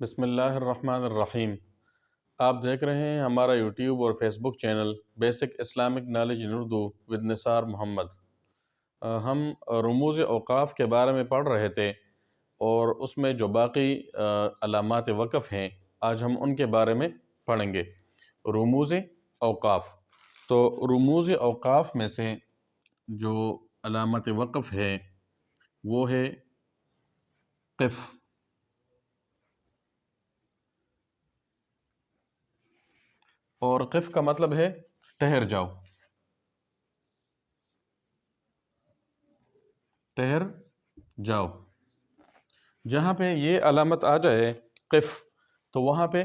بسم اللہ الرحمن الرحیم۔ آپ دیکھ رہے ہیں ہمارا یوٹیوب اور Facebook channel basic Islamic knowledge in Urdu with Nisar Muhammad. ہم رموز اوقاف کے بارے میں پڑھ رہے تھے اور اس میں جو باقی علامات وقف ہیں آج ہم ان کے بارے میں پڑھیں گے۔ رموز اوقاف، تو رموز اوقاف میں سے جو علامات وقف ہے وہ ہے قف، اور قف کا مطلب ہے ٹھہر جاؤ، ٹھہر جاؤ۔ جہاں پہ یہ علامت آ جائے قف تو وہاں پہ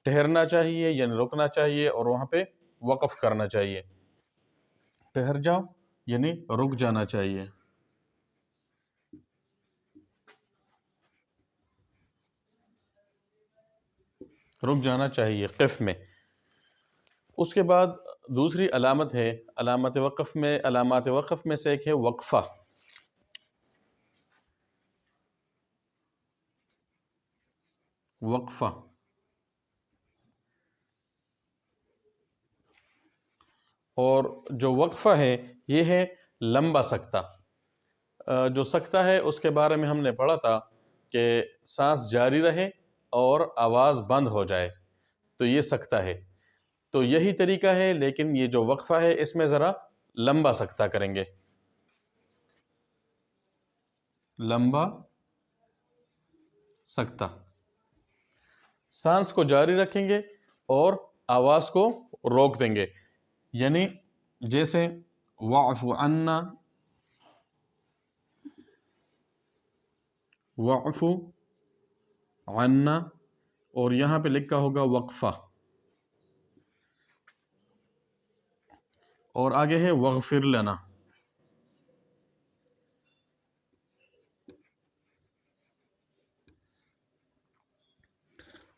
ٹھہرنا چاہیے، یعنی رکنا چاہیے، اور وہاں پہ وقف کرنا چاہیے۔ ٹھہر جاؤ یعنی رک جانا چاہیے۔ رک جانا چاہیے قف میں۔ اس کے بعد دوسری علامت ہے علامات وقف میں سے ایک ہے وقفہ۔ وقفہ، اور جو وقفہ ہے یہ ہے لمبا سکتہ۔ جو سکتہ ہے اس کے بارے میں ہم نے پڑھا تھا کہ سانس جاری رہے اور آواز بند ہو جائے تو یہ سکتہ ہے۔ تو یہی طریقہ ہے، لیکن یہ جو وقفہ ہے اس میں ذرا لمبا سکتہ کریں گے، لمبا سکتہ۔ سانس کو جاری رکھیں گے اور آواز کو روک دیں گے، یعنی جیسے واعف عنا، واعف عنا، اور یہاں پہ لکھا ہوگا وقفہ، اور آگے ہے واغفر لنا۔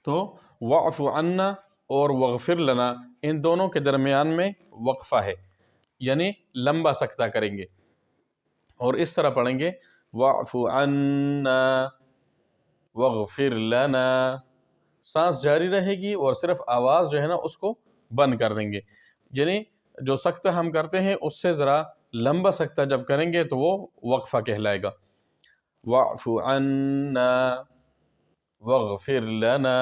تو واعف عنا اور واغفر لنا ان دونوں کے درمیان میں وقفہ ہے، یعنی لمبا سکتہ کریں گے، اور اس طرح پڑھیں گے واعف عنا واغفر لنا۔ سانس جاری رہے گی اور صرف آواز جو ہے نا اس کو بند کر دیں گے، یعنی جو سکتہ ہم کرتے ہیں اس سے ذرا لمبا سکتہ جب کریں گے تو وہ وقفہ کہلائے گا۔ واعف عنا واغفر لنا،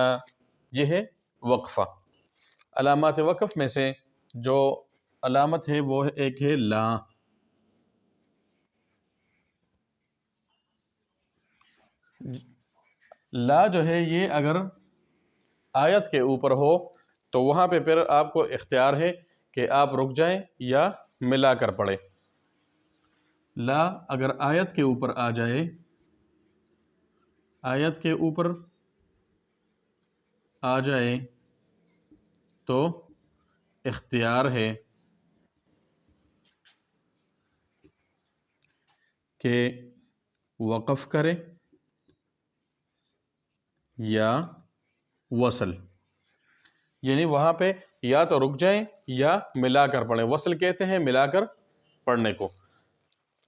یہ ہے وقفہ۔ علامات وقف میں سے جو علامت ہے وہ ایک ہے لا۔ لا جو ہے یہ اگر آیت کے اوپر ہو تو وہاں پہ پھر آپ کو اختیار ہے کہ آپ رک جائیں یا ملا کر پڑھیں۔ لا اگر آیت کے اوپر آ جائے، آیت کے اوپر آ جائے تو اختیار ہے کہ وقف کرے یا وصل، یعنی وہاں پہ یا تو رک جائیں یا ملا کر پڑھیں۔ وصل کہتے ہیں ملا کر پڑھنے کو۔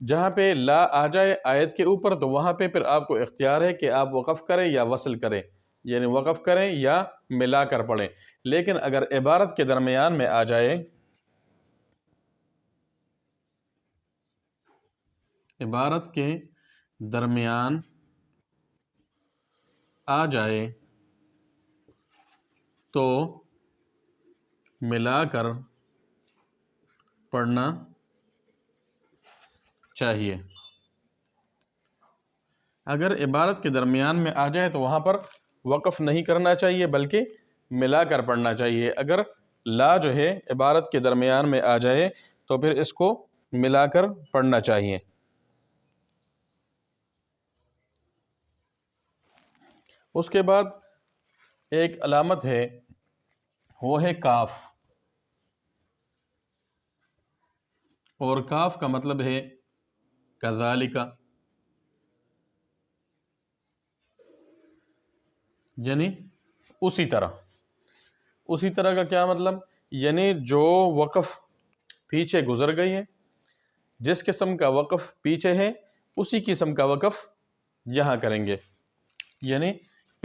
جہاں پہ لا آ جائے آیت کے اوپر تو وہاں پہ پھر آپ کو اختیار ہے کہ آپ وقف کریں یا وصل کریں، یعنی وقف کریں یا ملا کر پڑھیں۔ لیکن اگر عبارت کے درمیان میں آ جائے، عبارت کے درمیان آ جائے تو ملا کر پڑھنا چاہیے۔ اگر عبارت کے درمیان میں آ جائے تو وہاں پر وقف نہیں کرنا چاہیے بلکہ ملا کر پڑھنا چاہیے۔ اگر لا جو ہے عبارت کے درمیان میں آ جائے تو پھر اس کو ملا کر پڑھنا چاہیے۔ اس کے بعد ایک علامت ہے وہ ہے کاف، اور کاف کا مطلب ہے کذالک، یعنی اسی طرح۔ اسی طرح کا کیا مطلب؟ یعنی جو وقف پیچھے گزر گئی ہے، جس قسم کا وقف پیچھے ہے اسی قسم کا وقف یہاں کریں گے، یعنی